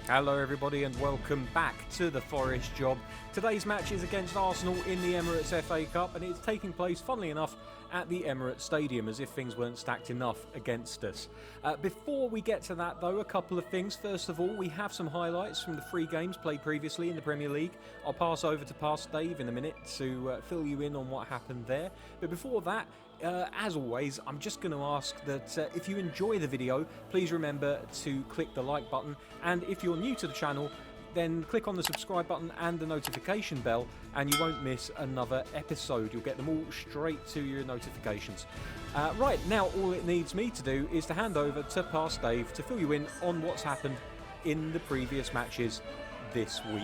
Hello everybody and welcome back to the Forest Job. Today's match is against Arsenal in the Emirates FA Cup and it's taking place, funnily enough, at the Emirates Stadium, as if things weren't stacked enough against us. Before we get to that though, a couple of things. First of all, we have some highlights from the 3 games played previously in the Premier League. I'll pass over to Past Dave in a minute to fill you in on what happened there. But before that, as always, I'm just going to ask that if you enjoy the video, please remember to click the like button, and if you're new to the channel, then click on the subscribe button and the notification bell and you won't miss another episode. You'll get them all straight to your notifications. Right, now all it needs me to do is to hand over to Past Dave to fill you in on what's happened in the previous matches this week.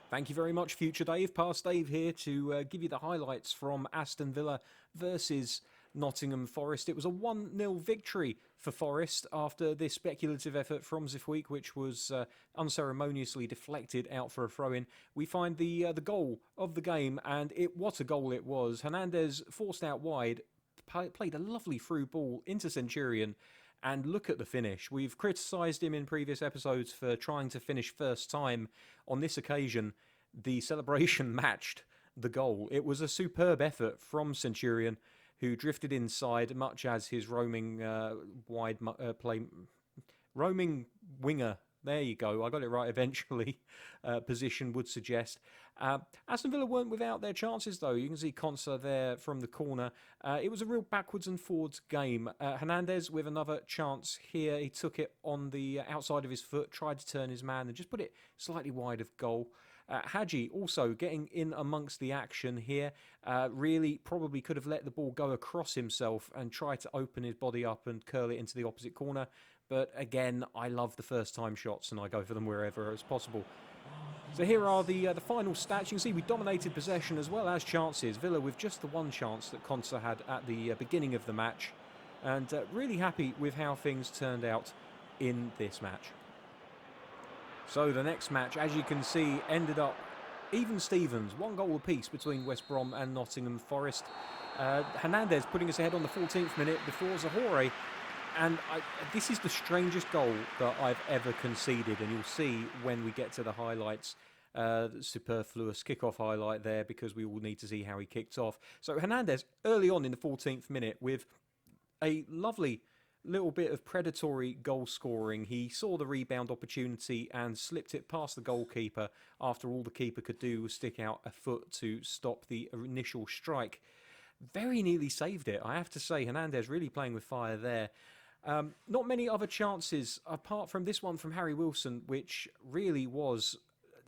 Thank you very much, Future Dave. Past Dave here to give you the highlights from Aston Villa versus Nottingham Forest. It was a 1-0 victory for Forest after this speculative effort from Zifweek, which was unceremoniously deflected out for a throw-in. We find the goal of the game, and what a goal it was. Hernandez forced out wide, played a lovely through ball into Centurion, and look at the finish. We've criticised him in previous episodes for trying to finish first time. On this occasion, the celebration matched the goal. It was a superb effort from Centurion, who drifted inside much as his roaming roaming winger, there you go, I got it right eventually, position would suggest. Aston Villa weren't without their chances though. You can see Konsa there from the corner. It was a real backwards and forwards game. Hernandez with another chance here. He took it on the outside of his foot, tried to turn his man and just put it slightly wide of goal. Hadji also getting in amongst the action here. Really probably could have let the ball go across himself and try to open his body up and curl it into the opposite corner. But again, I love the first time shots and I go for them wherever it's possible. So here are the final stats. You can see we dominated possession as well as chances. Villa with just the one chance that Konsa had at the beginning of the match. And really happy with how things turned out in this match. So the next match, as you can see, ended up even Stevens, 1 goal apiece between West Brom and Nottingham Forest. Hernandez putting us ahead on the 14th minute before Zahore. And this is the strangest goal that I've ever conceded, and you'll see when we get to the highlights. Superfluous kickoff highlight there because we all need to see how he kicked off. So Hernandez early on in the 14th minute with a lovely little bit of predatory goal scoring. He saw the rebound opportunity and slipped it past the goalkeeper after all the keeper could do was stick out a foot to stop the initial strike. Very nearly saved it, I have to say. Hernandez really playing with fire there. Not many other chances apart from this one from Harry Wilson, which really was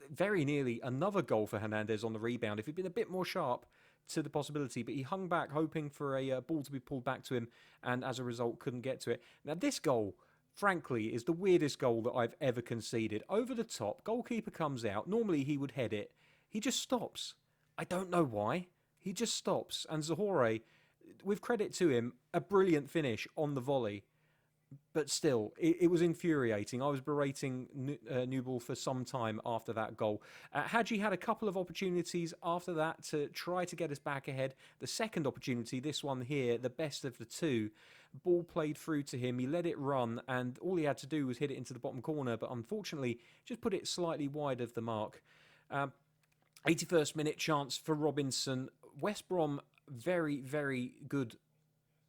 very nearly another goal for Hernandez on the rebound. If he'd been a bit more sharp to the possibility, but he hung back hoping for a ball to be pulled back to him and as a result couldn't get to it. Now this goal, frankly, is the weirdest goal that I've ever conceded. Over the top, goalkeeper comes out, normally he would head it, he just stops. I don't know why, he just stops, and Zahore, with credit to him, a brilliant finish on the volley. But still, it was infuriating. I was berating Newball for some time after that goal. Hadji had a couple of opportunities after that to try to get us back ahead. The second opportunity, this one here, the best of the two, ball played through to him. He let it run, and all he had to do was hit it into the bottom corner, but unfortunately just put it slightly wide of the mark. 81st minute chance for Robinson. West Brom, very, very good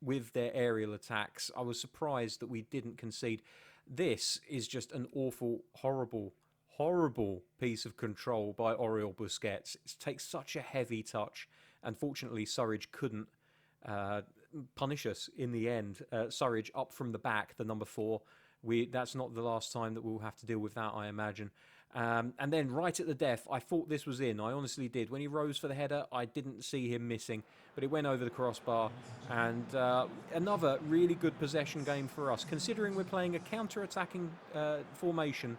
with their aerial attacks. I was surprised that we didn't concede. This is just an awful, horrible, horrible piece of control by Oriol Busquets. It takes such a heavy touch. Unfortunately, Surridge couldn't punish us in the end. Surridge up from the back, the number 4. That's not the last time that we'll have to deal with that, I imagine. And then right at the death, I thought this was in. I honestly did. When he rose for the header, I didn't see him missing, but it went over the crossbar. And another really good possession game for us. Considering we're playing a counter-attacking formation,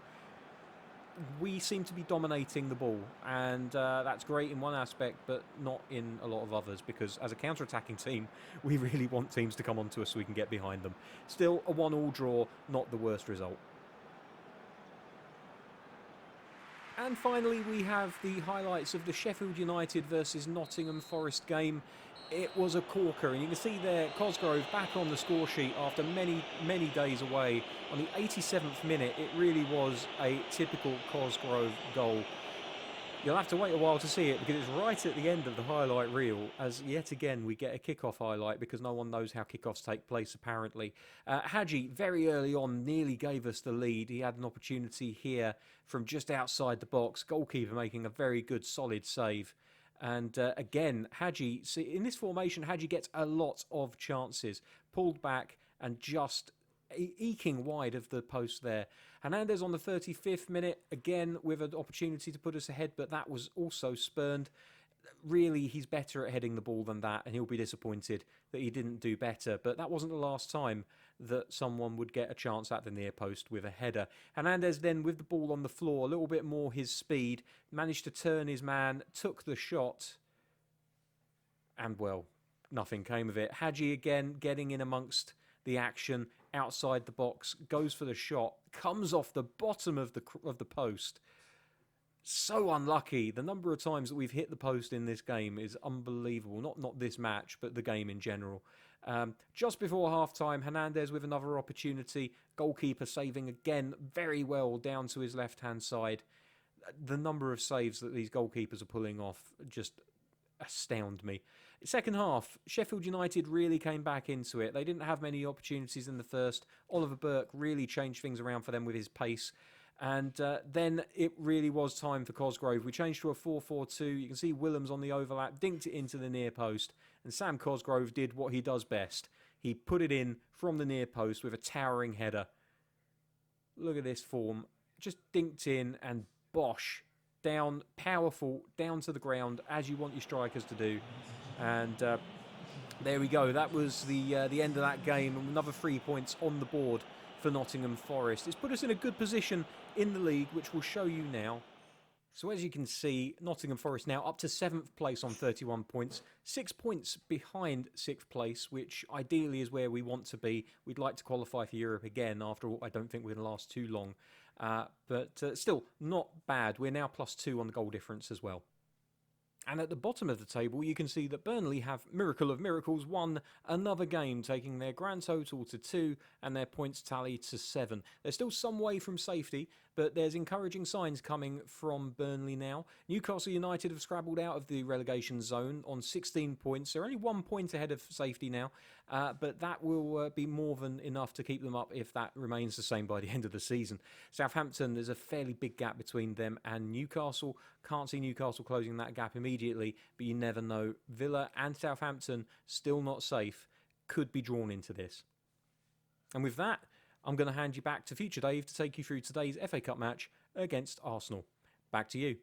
we seem to be dominating the ball, and that's great in one aspect but not in a lot of others, because as a counter-attacking team we really want teams to come onto us so we can get behind them. Still a 1-1 draw, not the worst result. And finally we have the highlights of the Sheffield United versus Nottingham Forest game. It was a corker, and you can see there Cosgrove back on the score sheet after many, many days away. On the 87th minute, it really was a typical Cosgrove goal. You'll have to wait a while to see it because it's right at the end of the highlight reel, as yet again we get a kickoff highlight because no one knows how kickoffs take place apparently. Hadji very early on nearly gave us the lead. He had an opportunity here from just outside the box. Goalkeeper making a very good solid save. And again, Hadji, see, in this formation, Hadji gets a lot of chances. Pulled back and just eking wide of the post there. Hernandez on the 35th minute, again with an opportunity to put us ahead, but that was also spurned. Really, he's better at heading the ball than that, and he'll be disappointed that he didn't do better. But that wasn't the last time that someone would get a chance at the near post with a header. Hernandez then, with the ball on the floor, a little bit more his speed, managed to turn his man, took the shot, and well, nothing came of it. Hadji again getting in amongst the action outside the box, goes for the shot, comes off the bottom of the post. So unlucky. The number of times that we've hit the post in this game is unbelievable. Not this match, but the game in general. Just before half-time, Hernandez with another opportunity. Goalkeeper saving again very well down to his left-hand side. The number of saves that these goalkeepers are pulling off just astound me. Second half, Sheffield United really came back into it. They didn't have many opportunities in the first. Oliver Burke really changed things around for them with his pace. And then it really was time for Cosgrove. We changed to a 4-4-2. You can see Willems on the overlap, dinked it into the near post. And Sam Cosgrove did what he does best. He put it in from the near post with a towering header. Look at this form. Just dinked in and bosh. Down, powerful, down to the ground, as you want your strikers to do. And there we go. That was the end of that game. Another 3 points on the board for Nottingham Forest. It's put us in a good position in the league, which we'll show you now. So as you can see, Nottingham Forest now up to 7th place on 31 points. 6 points behind 6th place, which ideally is where we want to be. We'd like to qualify for Europe again. After all, I don't think we're going to last too long. But still, not bad. We're now +2 on the goal difference as well. And at the bottom of the table, you can see that Burnley have, miracle of miracles, won another game, taking their grand total to 2 and their points tally to 7. They're still some way from safety, but there's encouraging signs coming from Burnley now. Newcastle United have scrabbled out of the relegation zone on 16 points. They're only 1 point ahead of safety now, but that will be more than enough to keep them up if that remains the same by the end of the season. Southampton, there's a fairly big gap between them and Newcastle. Can't see Newcastle closing that gap immediately, but you never know. Villa and Southampton, still not safe, could be drawn into this. And with that, I'm going to hand you back to Future Dave to take you through today's FA Cup match against Arsenal. Back to you.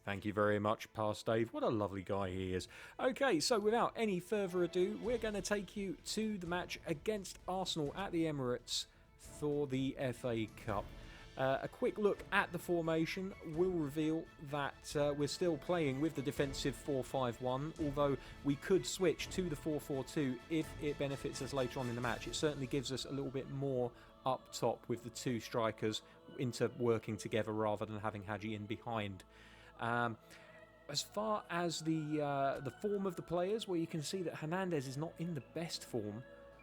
Thank you very much, Past Dave. What a lovely guy he is. Okay, so without any further ado, we're going to take you to the match against Arsenal at the Emirates for the FA Cup. A quick look at the formation will reveal that we're still playing with the defensive 4-5-1, although we could switch to the 4-4-2 if it benefits us later on in the match. It certainly gives us a little bit more up top with the two strikers working together rather than having Hadji in behind. As far as the form of the players, well, you can see that Hernandez is not in the best form,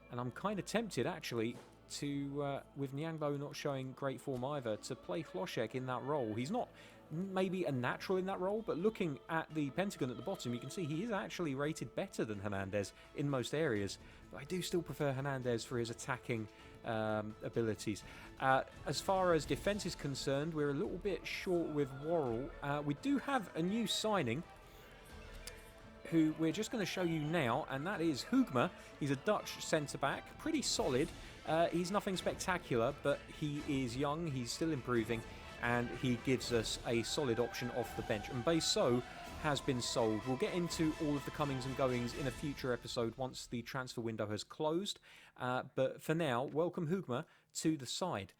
and I'm kind of tempted actually to, with Nyangbo not showing great form either, to play Hlošek in that role. He's not maybe a natural in that role, but looking at the pentagon at the bottom, you can see he is actually rated better than Hernandez in most areas. But I do still prefer Hernandez for his attacking abilities. As far as defence is concerned, we're a little bit short with Worrell. We do have a new signing, who we're just going to show you now, and that is Hoogma. He's a Dutch centre-back, pretty solid. He's nothing spectacular, but he is young, he's still improving, and he gives us a solid option off the bench. And Beso has been sold. We'll get into all of the comings and goings in a future episode once the transfer window has closed. But for now, welcome Hoogma to the side.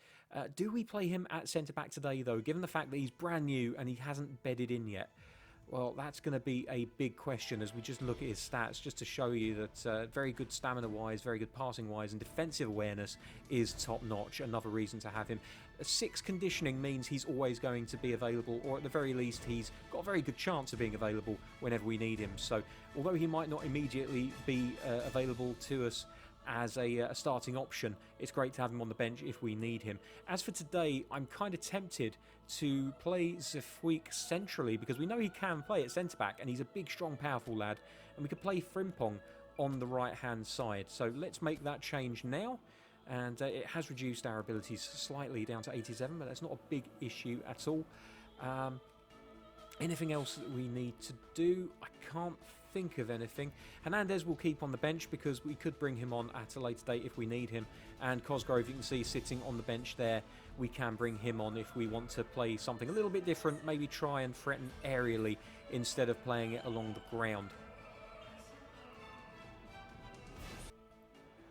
Do we play him at centre-back today, though, given the fact that he's brand new and he hasn't bedded in yet? Well, that's going to be a big question as we just look at his stats, just to show you that very good stamina-wise, very good passing-wise, and defensive awareness is top-notch. Another reason to have him. 6 conditioning means he's always going to be available, or at the very least, he's got a very good chance of being available whenever we need him. So, although he might not immediately be available to us as a starting option, it's great to have him on the bench if we need him. As for today, I'm kind of tempted to play Zafweek centrally because we know he can play at centre-back and he's a big, strong, powerful lad, and we could play Frimpong on the right-hand side. So let's make that change now, and it has reduced our abilities slightly down to 87, but that's not a big issue at all. Anything else that we need to do? I can't think of anything. Hernandez will keep on the bench because we could bring him on at a later date if we need him, and Cosgrove, you can see sitting on the bench there. We can bring him on if we want to play something a little bit different, maybe try and threaten aerially instead of playing it along the ground.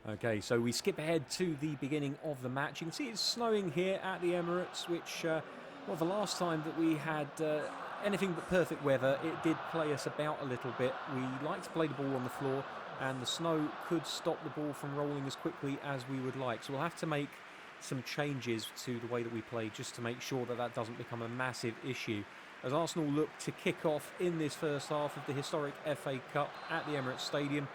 Okay, so we skip ahead to the beginning of the match. You can see it's snowing here at the Emirates, which, well, the last time that we had anything but perfect weather, it did play us about a little bit. We like to play the ball on the floor, and the snow could stop the ball from rolling as quickly as we would like. So we'll have to make some changes to the way that we play just to make sure that that doesn't become a massive issue. As Arsenal look to kick off in this first half of the historic FA Cup at the Emirates Stadium,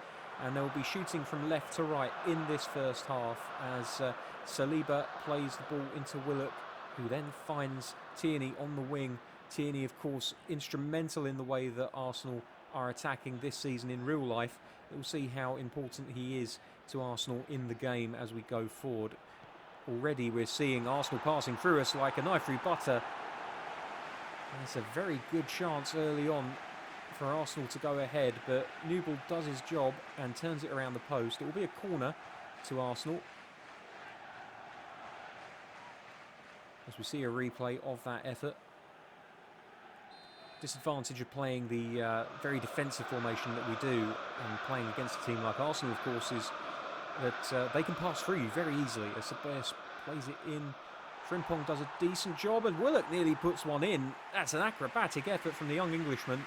and they'll be shooting from left to right in this first half as Saliba plays the ball into Willock, who then finds Tierney on the wing. Tierney, of course, instrumental in the way that Arsenal are attacking this season in real life. We'll see how important he is to Arsenal in the game as we go forward. Already we're seeing Arsenal passing through us like a knife through butter. That's a very good chance early on for Arsenal to go ahead, but Newble does his job and turns it around the post. It will be a corner to Arsenal, as we see a replay of that effort. Disadvantage of playing the very defensive formation that we do and playing against a team like Arsenal, of course, is that they can pass through you very easily. As Ceballos plays it in, Frimpong does a decent job, and Willock nearly puts one in. That's an acrobatic effort from the young Englishman.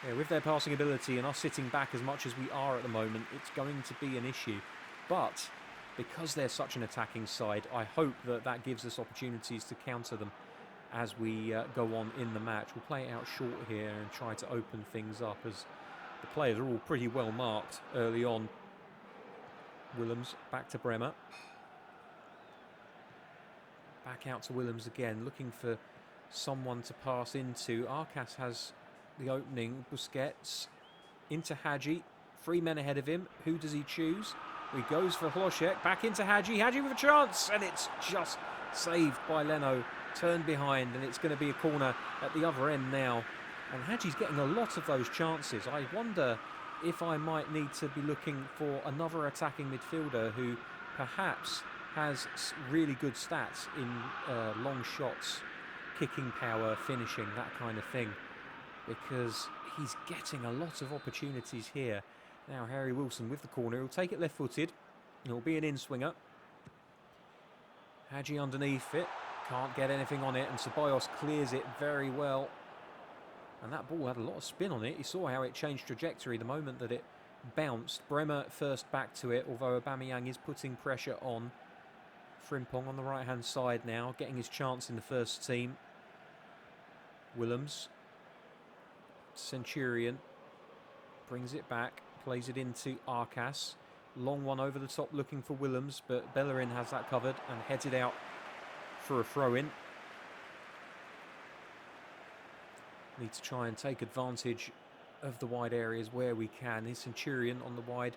Yeah, with their passing ability and us sitting back as much as we are at the moment, it's going to be an issue. But because they're such an attacking side, I hope that that gives us opportunities to counter them as we go on in the match. We'll play it out short here and try to open things up as the players are all pretty well marked early on. Willems back to Bremer. Back out to Willems again, looking for someone to pass into. Arcas has the opening. Busquets into Hadji. 3 men ahead of him. Who does he choose? He goes for Hlošek. Back into Hadji. Hadji with a chance, and it's just saved by Leno. Turned behind, and it's going to be a corner at the other end now. And Hadji's getting a lot of those chances. I wonder if I might need to be looking for another attacking midfielder who perhaps has really good stats in long shots, kicking power, finishing, that kind of thing, because he's getting a lot of opportunities here. Now Harry Wilson with the corner. He'll take it left-footed. It'll be an in-swinger. Hadji underneath it. Can't get anything on it, and Ceballos clears it very well. And that ball had a lot of spin on it. You saw how it changed trajectory the moment that it bounced. Bremer first back to it, although Aubameyang is putting pressure on. Frimpong on the right-hand side now, getting his chance in the first team. Willems. Centurion brings it back, plays it into Arcas. Long one over the top looking for Willems, but Bellerin has that covered and heads it out for a throw-in. Need to try and take advantage of the wide areas where we can. Here's Centurion on the wide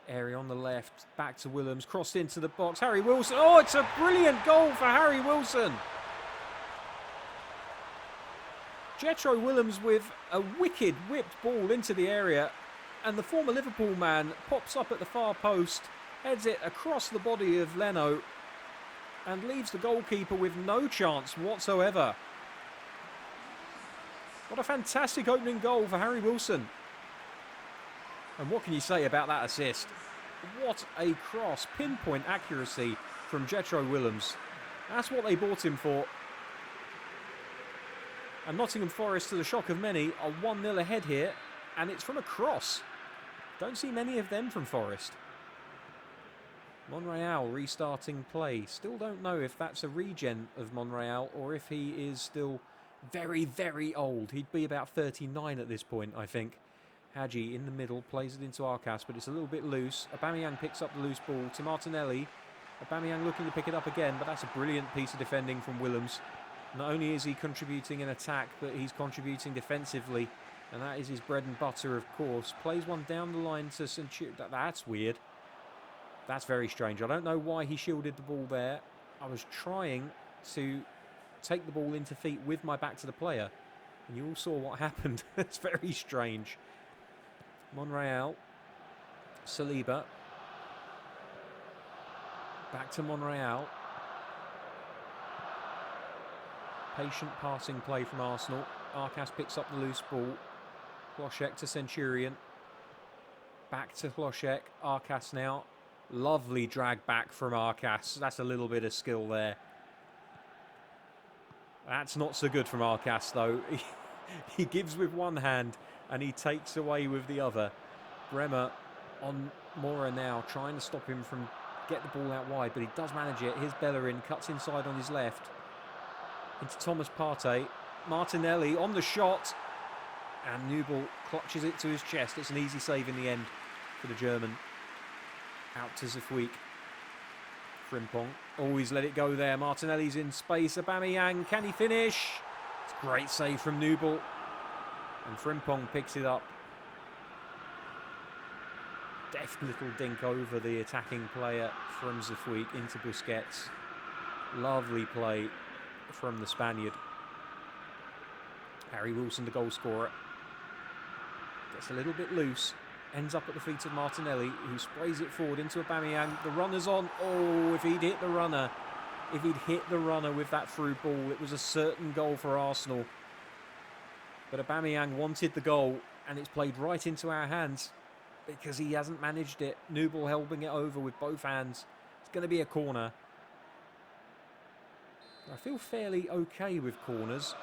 area on the left. Back to Willems, crossed into the box. Harry Wilson. Oh, it's a brilliant goal for Harry Wilson. Jetro Willems with a wicked whipped ball into the area, and the former Liverpool man pops up at the far post, heads it across the body of Leno, and leaves the goalkeeper with no chance whatsoever. What a fantastic opening goal for Harry Wilson. And what can you say about that assist? What a cross, pinpoint accuracy from Jetro Willems. That's what they bought him for. And Nottingham Forest, to the shock of many, are 1-0 ahead here. And it's from a cross. Don't see many of them from Forest. Monreal restarting play. Still don't know if that's a regen of Monreal or if he is still very, very old. He'd be about 39 at this point, I think. Hadji in the middle, plays it into Arcas, but it's a little bit loose. Aubameyang picks up the loose ball to Martinelli. Aubameyang looking to pick it up again, but that's a brilliant piece of defending from Willems. Not only is he contributing in attack, but he's contributing defensively. And that is his bread and butter, of course. Plays one down the line to Centurion. That's weird. That's very strange. I don't know why he shielded the ball there. I was trying to take the ball into feet with my back to the player. And you all saw what happened. It's very strange. Monreal. Saliba. Back to Monreal. Patient passing play from Arsenal. Arcas picks up the loose ball. Hlošek to Centurion. Back to Hlošek. Arcas now. Lovely drag back from Arcas. That's a little bit of skill there. That's not so good from Arcas, though. He gives with one hand and he takes away with the other. Bremer on Mora now, trying to stop him from get the ball out wide, but he does manage it. Here's Bellerin, cuts inside on his left. Into Thomas Partey. Martinelli on the shot. And Nubel clutches it to his chest. It's an easy save in the end for the German. Out to Zafouik. Frimpong. Always let it go there. Martinelli's in space. Aubameyang, can he finish? It's a great save from Nubel. And Frimpong picks it up. Deft little dink over the attacking player from Zafouik into Busquets. Lovely play from the Spaniard. Harry Wilson, the goal scorer. Gets a little bit loose. Ends up at the feet of Martinelli, who sprays it forward into Aubameyang. The runner's on. Oh, if he'd hit the runner. If he'd hit the runner with that through ball, it was a certain goal for Arsenal. But Aubameyang wanted the goal, and it's played right into our hands because he hasn't managed it. Nubel helping it over with both hands. It's going to be a corner. I feel fairly okay with corners.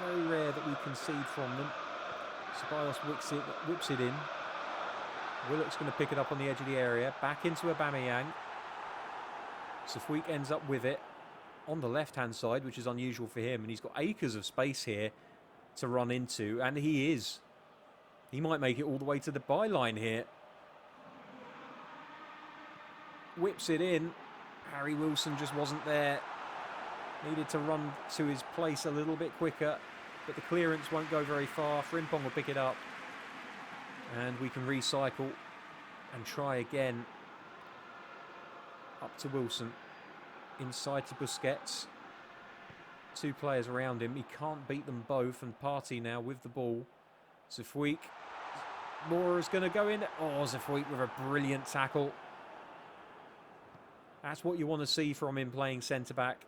Very rare that we concede from them. Ceballos whips it in. Willock's going to pick it up on the edge of the area. Back into Aubameyang. Zafouik ends up with it on the left-hand side, which is unusual for him. And he's got acres of space here to run into. And he is. He might make it all the way to the byline here. Whips it in. Harry Wilson just wasn't there. Needed to run to his place a little bit quicker. But the clearance won't go very far. Frimpong will pick it up. And we can recycle and try again. Up to Wilson. Inside to Busquets. Two players around him. He can't beat them both. And Partey now with the ball. Zafouik. Mora's going to go in. Oh, Zafouik with a brilliant tackle. That's what you want to see from him playing centre-back.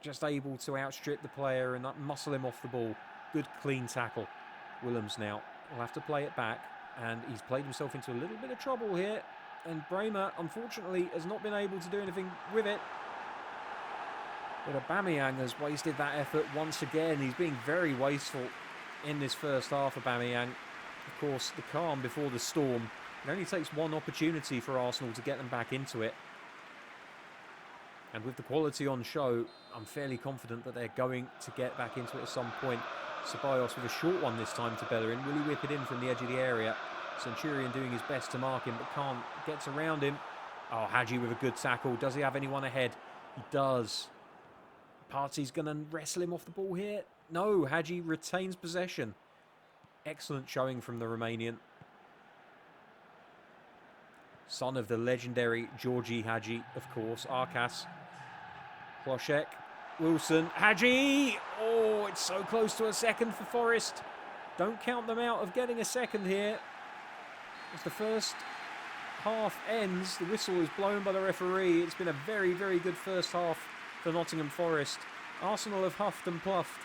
Just able to outstrip the player and muscle him off the ball. Good clean tackle. Willems now will have to play it back. And he's played himself into a little bit of trouble here. And Bremer, unfortunately, has not been able to do anything with it. But Aubameyang has wasted that effort once again. He's being very wasteful in this first half, Aubameyang. Of course, the calm before the storm. It only takes one opportunity for Arsenal to get them back into it. And with the quality on show, I'm fairly confident that they're going to get back into it at some point. Ceballos with a short one this time to Bellerin. Will he whip it in from the edge of the area? Centurion doing his best to mark him, but can't. Gets around him. Oh, Hadji with a good tackle. Does he have anyone ahead? He does. Partey's going to wrestle him off the ball here. No, Hadji retains possession. Excellent showing from the Romanian. Son of the legendary Georgi Hadji, of course. Arcas. Hlošek. Wilson. Hadji! Oh, it's so close to a second for Forest. Don't count them out of getting a second here. As the first half ends, the whistle is blown by the referee. It's been a very, very good first half for Nottingham Forest. Arsenal have huffed and puffed,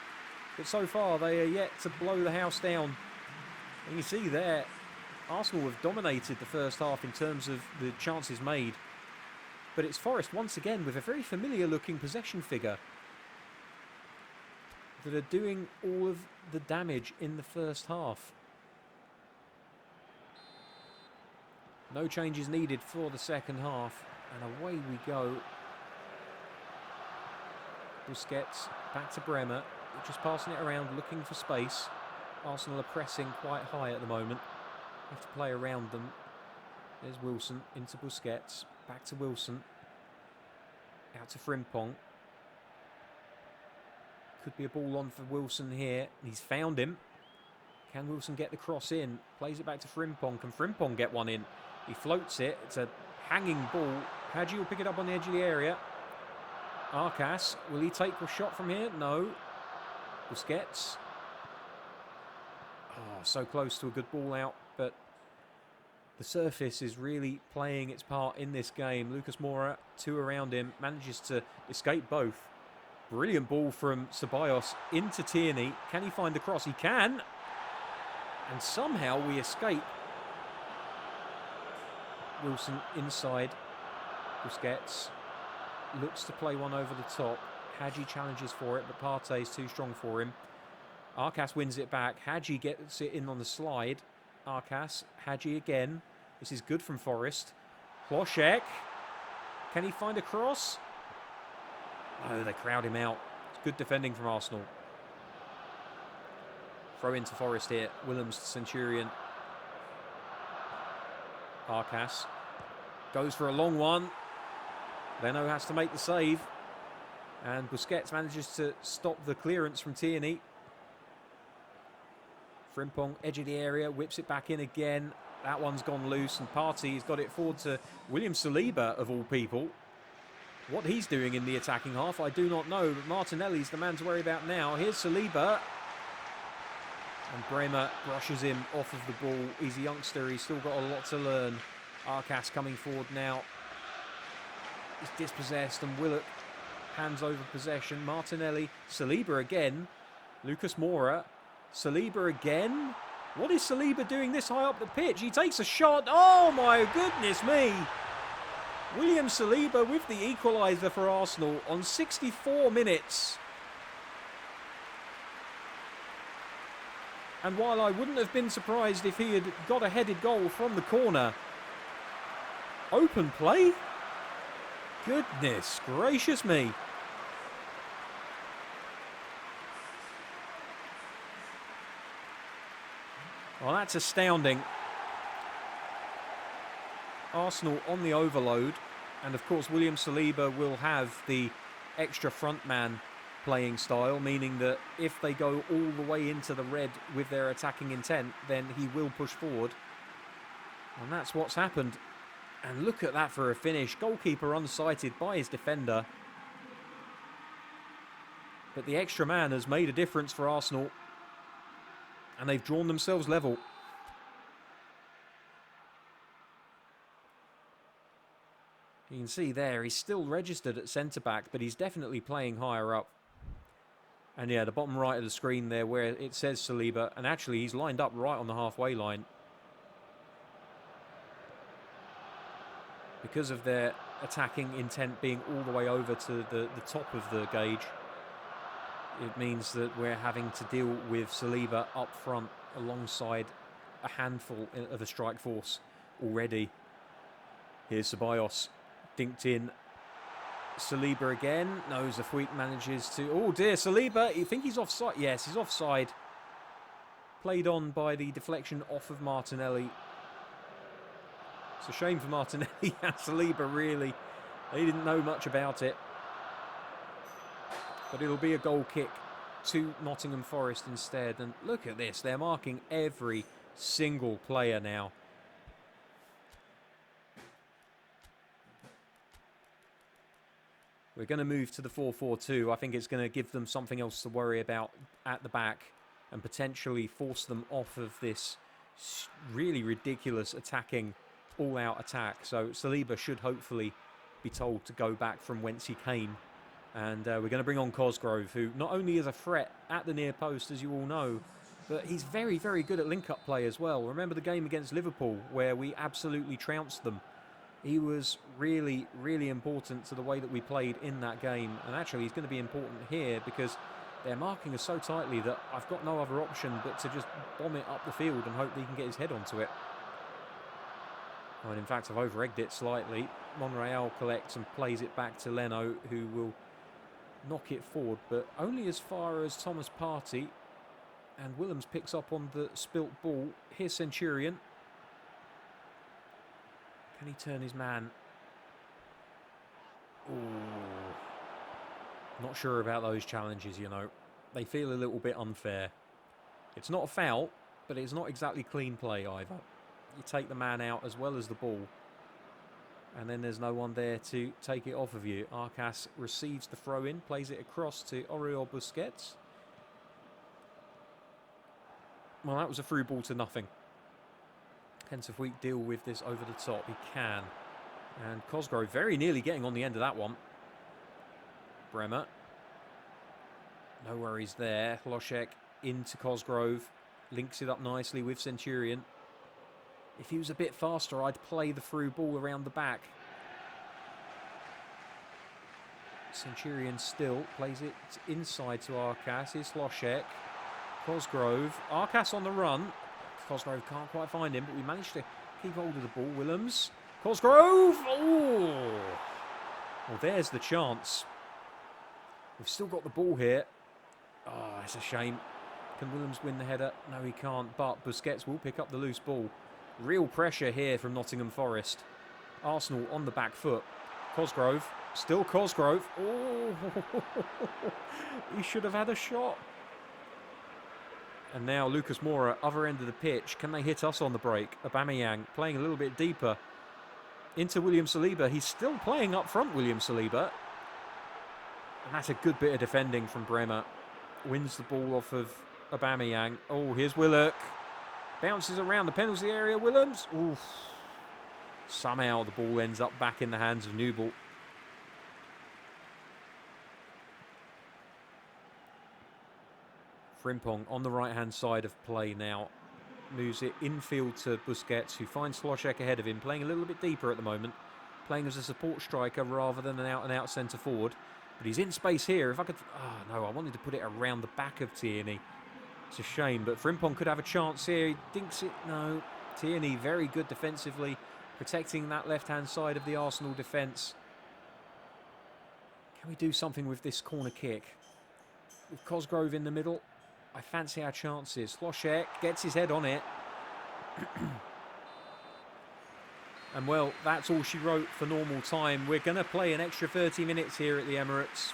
but so far they are yet to blow the house down. And you see there, Arsenal have dominated the first half in terms of the chances made. But it's Forest once again with a very familiar looking possession figure. that are doing all of the damage in the first half. No changes needed for the second half, and away we go. Busquets back to Bremer, just passing it around, looking for space. Arsenal are pressing quite high at the moment. Have to play around them. There's Wilson into Busquets, back to Wilson, out to Frimpong. Could be a ball on for Wilson here. He's found him. Can Wilson get the cross in? Plays it back to Frimpong. Can Frimpong get one in? He floats it. It's a hanging ball. Hadji will pick it up on the edge of the area. Arcas, will he take a shot from here? No. Busquets. Oh, so close to a good ball out, but the surface is really playing its part in this game. Lucas Moura, two around him, manages to escape both. Brilliant ball from Ceballos into Tierney. Can he find the cross? He can. And somehow we escape. Wilson inside. Busquets looks to play one over the top. Hadji challenges for it, but Partey is too strong for him. Arcas wins it back. Hadji gets it in on the slide. Arcas, Hadji again. This is good from Forest. Hlošek. Can he find a cross? No, they crowd him out. It's good defending from Arsenal. Throw into Forest here. Willems to Centurion. Arcas goes for a long one. Leno has to make the save. And Busquets manages to stop the clearance from Tierney. Frimpong, edge of the area, whips it back in again. That one's gone loose, and Partey's got it forward to William Saliba, of all people. What he's doing in the attacking half, I do not know, but Martinelli's the man to worry about now. Here's Saliba. And Bremer brushes him off of the ball. He's a youngster, he's still got a lot to learn. Arcas coming forward now. He's dispossessed, and Willock hands over possession. Martinelli, Saliba again. Lucas Moura. Saliba again. What is Saliba doing this high up the pitch? He takes a shot. Oh my goodness me. William Saliba with the equaliser for Arsenal on 64 minutes. And while I wouldn't have been surprised if he had got a headed goal from the corner, open play? Goodness gracious me. Well, that's astounding. Arsenal on the overload. And of course, William Saliba will have the extra frontman playing style, meaning that if they go all the way into the red with their attacking intent, then he will push forward. And that's what's happened. And look at that for a finish. Goalkeeper unsighted by his defender. But the extra man has made a difference for Arsenal. And they've drawn themselves level. You can see there, he's still registered at centre-back, but he's definitely playing higher up. And yeah, the bottom right of the screen there where it says Saliba, and actually he's lined up right on the halfway line. Because of their attacking intent being all the way over to the top of the gauge, it means that we're having to deal with Saliba up front alongside a handful of a strike force already. Here's Ceballos, dinked in. Saliba again. No, Zafuik manages to... Oh dear, Saliba, you think he's offside? Yes, he's offside. Played on by the deflection off of Martinelli. It's a shame for Martinelli and Saliba, really. They didn't know much about it. But it'll be a goal kick to Nottingham Forest instead. And look at this. They're marking every single player now. We're going to move to the 4-4-2. I think it's going to give them something else to worry about at the back and potentially force them off of this really ridiculous attacking, all-out attack. So Saliba should hopefully be told to go back from whence he came. And we're going to bring on Cosgrove, who not only is a threat at the near post, as you all know, but he's very, very good at link-up play as well. Remember the game against Liverpool, where we absolutely trounced them. He was really, really important to the way that we played in that game. And actually, he's going to be important here because They're marking us so tightly that I've got no other option but to just bomb it up the field and hope that he can get his head onto it. Oh, and in fact, I've over-egged it slightly. Monreal collects and plays it back to Leno, who will knock it forward, but only as far as Thomas Partey. And Willems picks up on the spilt ball. Here's Centurion. Can he turn his man? Ooh. Not sure about those challenges, you know. They feel a little bit unfair. It's not a foul, but it's not exactly clean play either. You take the man out as well as the ball, and then there's no one there to take it off of you. Arcas receives the throw-in, plays it across to Oriol Busquets. Well, that was a through ball to nothing. Hence, if we deal with this over the top, he can. And Cosgrove very nearly getting on the end of that one. Bremer. No worries there. Hlošek into Cosgrove. Links it up nicely with Centurion. If he was a bit faster, I'd play the through ball around the back. Centurion still plays it inside to Arcas. Here's Hlošek. Cosgrove. Arcas on the run. Cosgrove can't quite find him, but we managed to keep hold of the ball. Willems. Cosgrove! Oh! Well, there's the chance. We've still got the ball here. Oh, it's a shame. Can Willems win the header? No, he can't, but Busquets will pick up the loose ball. Real pressure here from Nottingham Forest. Arsenal on the back foot. Cosgrove. Still Cosgrove. Oh! He should have had a shot. And now Lucas Moura, other end of the pitch. Can they hit us on the break? Aubameyang playing a little bit deeper into William Saliba. He's still playing up front, William Saliba. And that's a good bit of defending from Bremer. Wins the ball off of Aubameyang. Oh, here's Willock. Bounces around the penalty area. Willems. Oof. Somehow the ball ends up back in the hands of Newball. Frimpong on the right-hand side of play now. Moves it infield to Busquets, who finds Hlošek ahead of him, playing a little bit deeper at the moment. Playing as a support striker rather than an out-and-out centre forward. But he's in space here. If I could... Oh, no, I wanted to put it around the back of Tierney. It's a shame, but Frimpong could have a chance here. He dinks it. No. Tierney very good defensively, protecting that left-hand side of the Arsenal defence. Can we do something with this corner kick? With Cosgrove in the middle, I fancy our chances. Hlošek gets his head on it. And well, that's all she wrote for normal time. We're going to play an extra 30 minutes here at the Emirates.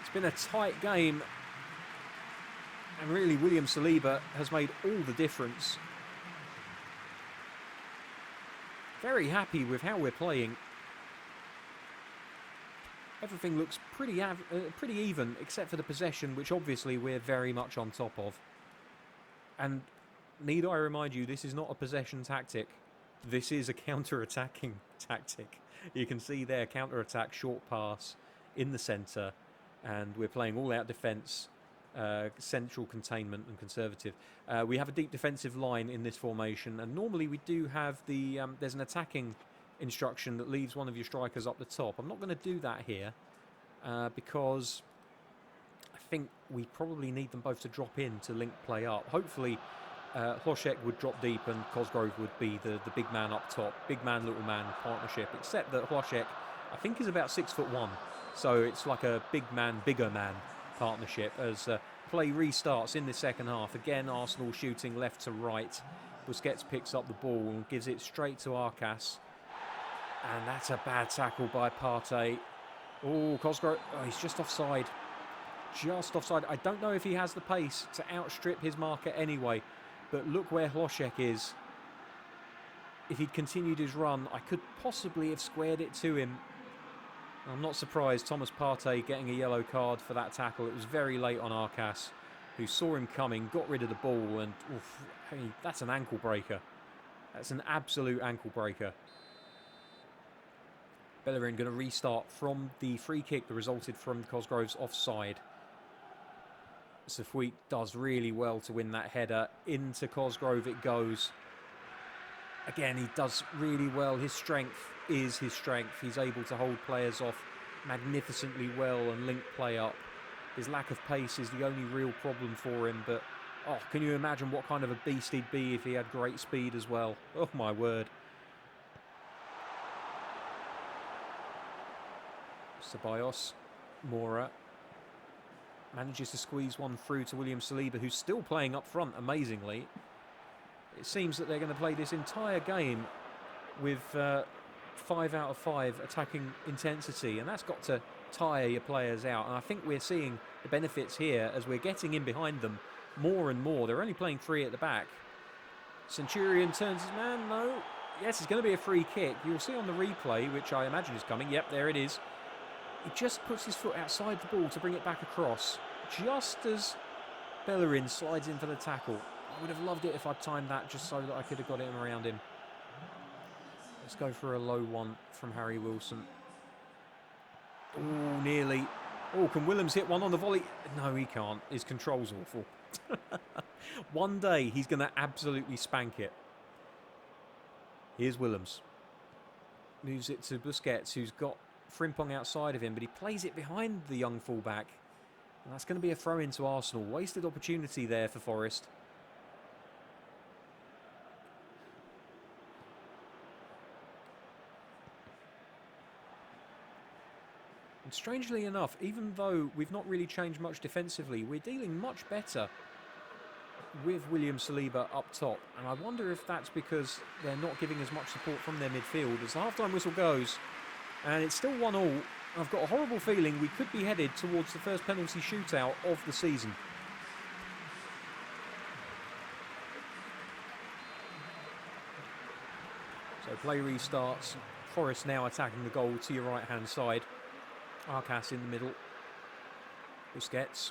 It's been a tight game. And really, William Saliba has made all the difference. Very happy with how we're playing. Everything looks pretty even, except for the possession, which obviously we're very much on top of. And need I remind you, this is not a possession tactic. This is a counter-attacking tactic. You can see there, counter-attack, short pass in the centre. And we're playing all-out defence, central containment and conservative. We have a deep defensive line in this formation. And normally we do have the... there's an attacking instruction that leaves one of your strikers up the top. I'm not going to do that here because I think we probably need them both to drop in to link play up. Hopefully Hlošek would drop deep and Cosgrove would be the big man up top. Big man, little man partnership, except that Hlošek I think is about 6'1", so it's like a big man, bigger man partnership as play restarts in the second half. Again, Arsenal shooting left to right. Busquets picks up the ball and gives it straight to Arcas. And that's a bad tackle by Partey. Oh, Cosgrove. Oh, he's just offside. Just offside. I don't know if he has the pace to outstrip his marker anyway. But look where Hlošek is. If he'd continued his run, I could possibly have squared it to him. I'm not surprised Thomas Partey getting a yellow card for that tackle. It was very late on Arcas, who saw him coming, got rid of the ball, and oof, hey, that's an ankle breaker. That's an absolute ankle breaker. Bellerin going to restart from the free kick that resulted from Cosgrove's offside. Safwit does really well to win that header. Into Cosgrove it goes. Again, he does really well. His strength is his strength. He's able to hold players off magnificently well and link play up. His lack of pace is the only real problem for him, but oh, can you imagine what kind of a beast he'd be if he had great speed as well? Oh my word. Ceballos, Mora manages to squeeze one through to William Saliba, who's still playing up front amazingly. It seems that they're going to play this entire game with 5 out of 5 attacking intensity, and that's got to tire your players out. And I think we're seeing the benefits here as we're getting in behind them more and more. They're only playing 3 at the back. Centurion turns his man, no. Yes, it's going to be a free kick. You'll see on the replay, which I imagine is coming. Yep, there it is. He just puts his foot outside the ball to bring it back across, just as Bellerin slides in for the tackle. I would have loved it if I'd timed that just so that I could have got him around him. Let's go for a low one from Harry Wilson. Oh, nearly. Oh, can Willems hit one on the volley? No, he can't. His control's awful. One day he's going to absolutely spank it. Here's Willems. Moves it to Busquets, who's got Frimpong outside of him, but he plays it behind the young fullback. And that's going to be a throw into Arsenal. Wasted opportunity there for Forest. And strangely enough, even though we've not really changed much defensively, we're dealing much better with William Saliba up top. And I wonder if that's because they're not giving as much support from their midfield. As the half-time whistle goes, and it's still 1-1. I've got a horrible feeling we could be headed towards the first penalty shootout of the season. So play restarts. Forest now attacking the goal to your right-hand side. Arcas in the middle. Busquets.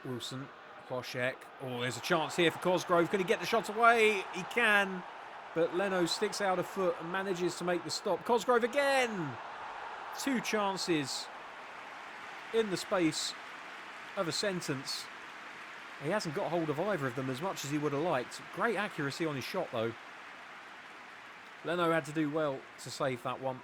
Wilson. Kloschek. Oh, there's a chance here for Cosgrove. Can he get the shot away? He can. But Leno sticks out a foot and manages to make the stop. Cosgrove again! 2 chances in the space of a sentence. He hasn't got hold of either of them as much as he would have liked. Great accuracy on his shot, though. Leno had to do well to save that one.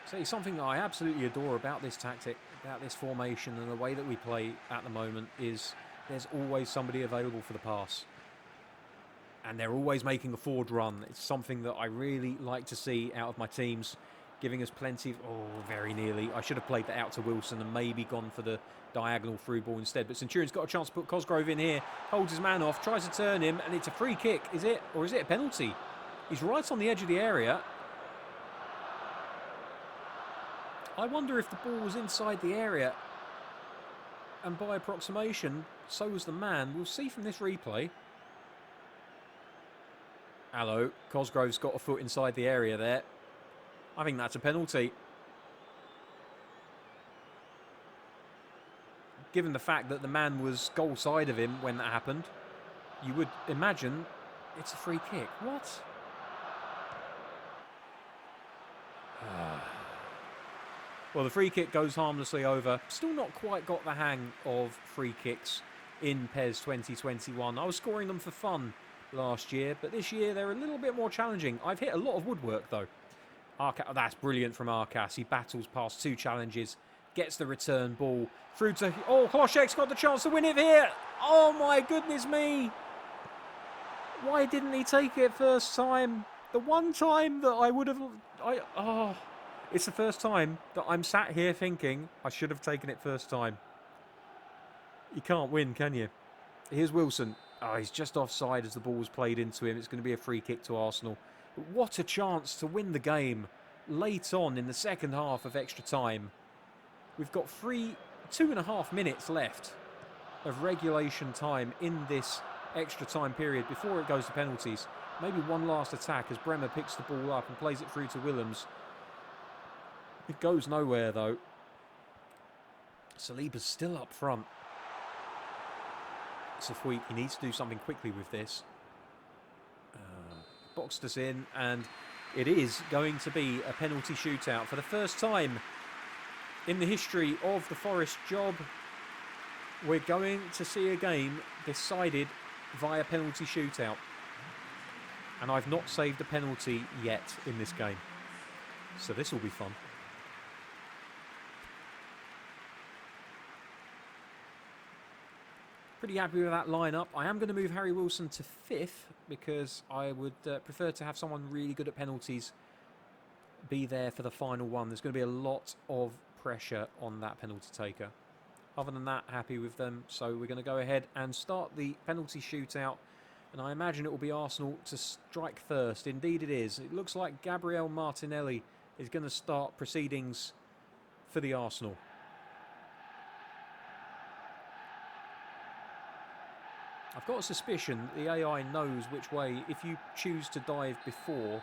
See, something that I absolutely adore about this tactic, about this formation and the way that we play at the moment is there's always somebody available for the pass. And they're always making a forward run. It's something that I really like to see out of my teams, giving us plenty of... Oh, very nearly. I should have played that out to Wilson and maybe gone for the diagonal through ball instead. But Centurion's got a chance to put Cosgrove in here, holds his man off, tries to turn him, and it's a free kick. Is it? Or is it a penalty? He's right on the edge of the area. I wonder if the ball was inside the area, and by approximation, so was the man. We'll see from this replay. Hello, Cosgrove's got a foot inside the area there. I think that's a penalty. Given the fact that the man was goal side of him when that happened, you would imagine it's a free kick. What? Well, the free kick goes harmlessly over. Still not quite got the hang of free kicks in PES 2021. I was scoring them for fun last year, but this year they're a little bit more challenging. I've hit a lot of woodwork, though. That's brilliant from Arcas. He battles past 2 challenges, gets the return ball through to... Oh, Kloschek's got the chance to win it here. Oh, my goodness me. Why didn't he take it first time? The one time that I would have... It's the first time that I'm sat here thinking I should have taken it first time. You can't win, can you? Here's Wilson. Oh, he's just offside as the ball's played into him. It's going to be a free kick to Arsenal. But what a chance to win the game late on in the second half of extra time. We've got 2.5 minutes left of regulation time in this extra time period before it goes to penalties. Maybe one last attack as Bremer picks the ball up and plays it through to Willems. It goes nowhere, though. Saliba's still up front. Safweek, he needs to do something quickly with this. Boxed us in, and it is going to be a penalty shootout for the first time in the history of the Forest job. We're going to see a game decided via penalty shootout. And I've not saved a penalty yet in this game. So this will be fun. Pretty happy with that lineup. I am going to move Harry Wilson to 5th because I would prefer to have someone really good at penalties be there for the final one. There's going to be a lot of pressure on that penalty taker. Other than that, happy with them. So we're going to go ahead and start the penalty shootout. And I imagine it will be Arsenal to strike first. Indeed it is. It looks like Gabriel Martinelli is going to start proceedings for the Arsenal. I've got a suspicion the AI knows which way, if you choose to dive before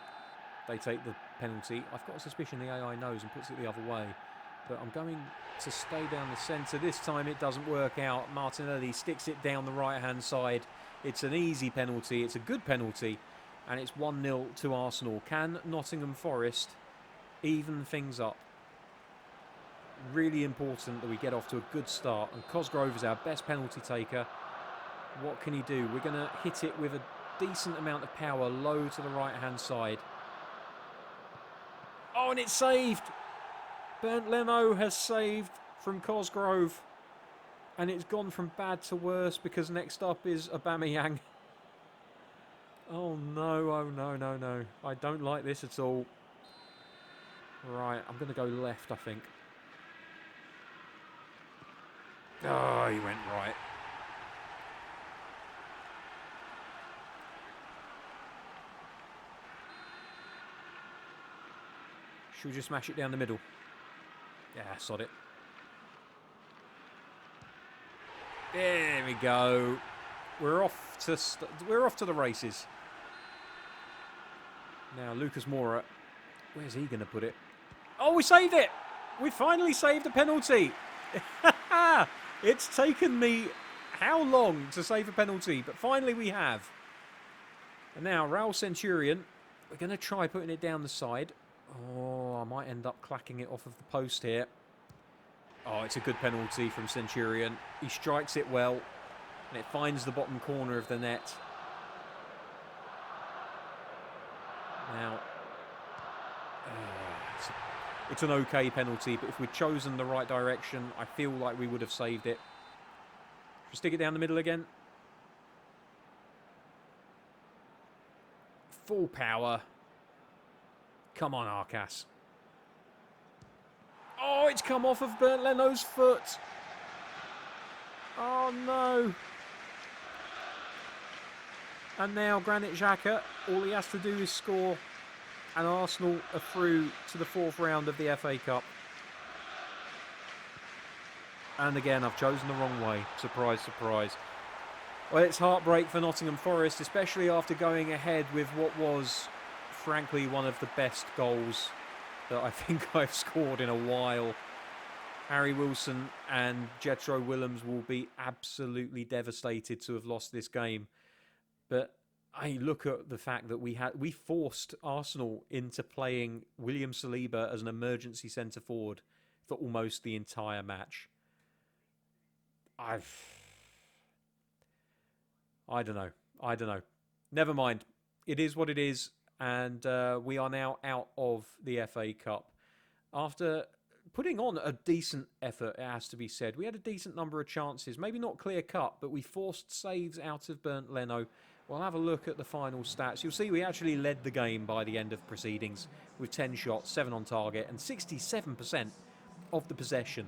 they take the penalty, I've got a suspicion the AI knows and puts it the other way. But I'm going to stay down the centre. This time it doesn't work out. Martinelli sticks it down the right-hand side. It's an easy penalty. It's a good penalty. And it's 1-0 to Arsenal. Can Nottingham Forest even things up? Really important that we get off to a good start. And Cosgrove is our best penalty taker. What can he do? We're going to hit it with a decent amount of power low to the right-hand side. Oh, and it's saved. Bernd Leno has saved from Cosgrove. And it's gone from bad to worse because next up is Aubameyang. Oh, no, oh, no, no, no. I don't like this at all. Right, I'm going to go left, I think. Oh, he went right. Should we just smash it down the middle? Yeah, sod it. There we go. We're off to the races. Now Lucas Moura, where's he going to put it? Oh, we saved it! We finally saved a penalty. It's taken me how long to save a penalty, but finally we have. And now Raul Centurion, we're going to try putting it down the side. Oh, I might end up clacking it off of the post here. Oh, it's a good penalty from Centurion. He strikes it well, and it finds the bottom corner of the net. Now, it's an okay penalty, but if we'd chosen the right direction, I feel like we would have saved it. Should we stick it down the middle again? Full power. Come on, Arcas. Oh, it's come off of Bernd Leno's foot. Oh, no. And now Granit Xhaka, all he has to do is score. And Arsenal are through to the 4th round of the FA Cup. And again, I've chosen the wrong way. Surprise, surprise. Well, it's heartbreak for Nottingham Forest, especially after going ahead with what was, frankly, one of the best goals that I think I've scored in a while. Harry Wilson and Jethro Willems will be absolutely devastated to have lost this game. But I look at the fact that we forced Arsenal into playing William Saliba as an emergency centre forward for almost the entire match. I don't know. Never mind. It is what it is. And we are now out of the FA Cup. After putting on a decent effort, it has to be said. We had a decent number of chances. Maybe not clear-cut, but we forced saves out of Bernd Leno. We'll have a look at the final stats. You'll see we actually led the game by the end of proceedings with 10 shots, 7 on target, and 67% of the possession.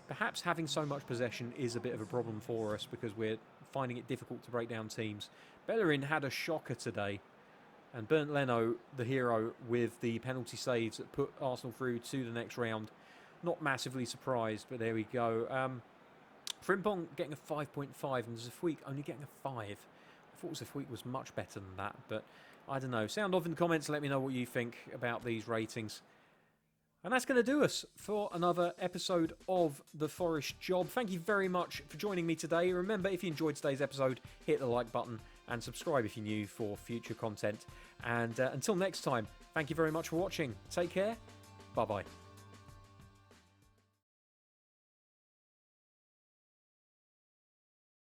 Perhaps having so much possession is a bit of a problem for us because we're finding it difficult to break down teams. Bellerin had a shocker today. And Bernd Leno, the hero, with the penalty saves that put Arsenal through to the next round. Not massively surprised, but there we go. Frimpong getting a 5.5 and Zafuik only getting a 5. I thought Zafuik was much better than that, but I don't know. Sound off in the comments. Let me know what you think about these ratings. And that's going to do us for another episode of The Forest Job. Thank you very much for joining me today. Remember, if you enjoyed today's episode, hit the like button and subscribe if you're new for future content. And until next time, thank you very much for watching. Take care. Bye-bye.